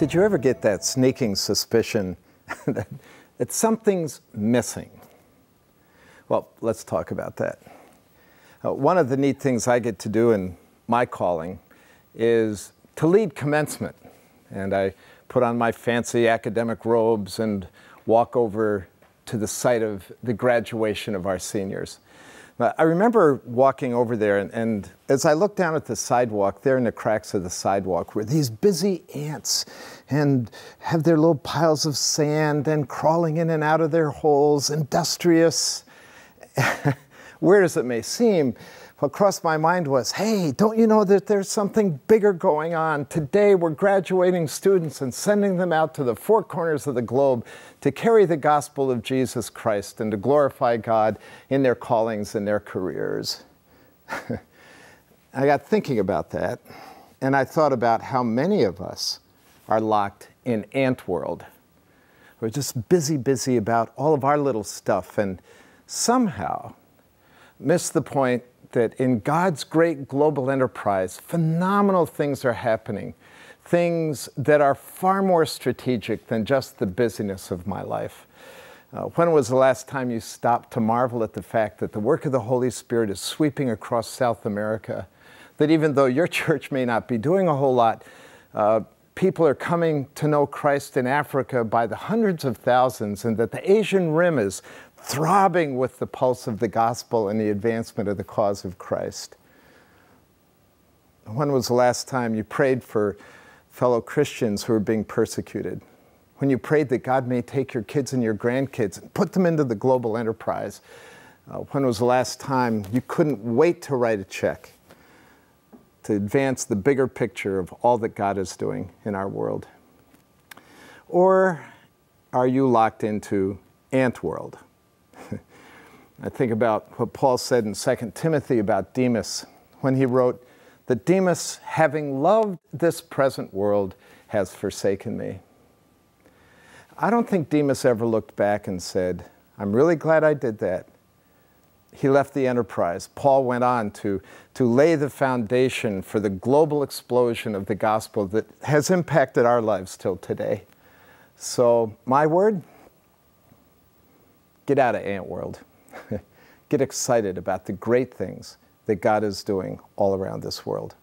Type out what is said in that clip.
Did you ever get that sneaking suspicion that something's missing? Well, let's talk about that. One of the neat things I get to do in my calling is to lead commencement. And I put on my fancy academic robes and walk over to the site of the graduation of our seniors. I remember walking over there, and as I looked down at the sidewalk, there in the cracks of the sidewalk were these busy ants and have their little piles of sand and crawling in and out of their holes, industrious. Weird as it may seem, what crossed my mind was, hey, don't you know that there's something bigger going on? Today we're graduating students and sending them out to the four corners of the globe to carry the gospel of Jesus Christ and to glorify God in their callings and their careers. I got thinking about that, and I thought about how many of us are locked in ant world. We're just busy about all of our little stuff and somehow miss the point that in God's great global enterprise, phenomenal things are happening, things that are far more strategic than just the busyness of my life. When was the last time you stopped to marvel at the fact that the work of the Holy Spirit is sweeping across South America, that even though your church may not be doing a whole lot, people are coming to know Christ in Africa by the hundreds of thousands, and that the Asian Rim is throbbing with the pulse of the gospel and the advancement of the cause of Christ? When was the last time you prayed for fellow Christians who are being persecuted? When you prayed that God may take your kids and your grandkids and put them into the global enterprise? When was the last time you couldn't wait to write a check to advance the bigger picture of all that God is doing in our world? Or are you locked into ant world? I think about what Paul said in 2 Timothy about Demas, when he wrote that Demas, having loved this present world, has forsaken me. I don't think Demas ever looked back and said, I'm really glad I did that. He left the enterprise. Paul went on to lay the foundation for the global explosion of the gospel that has impacted our lives till today. So my word, get out of ant world. Get excited about the great things that God is doing all around this world.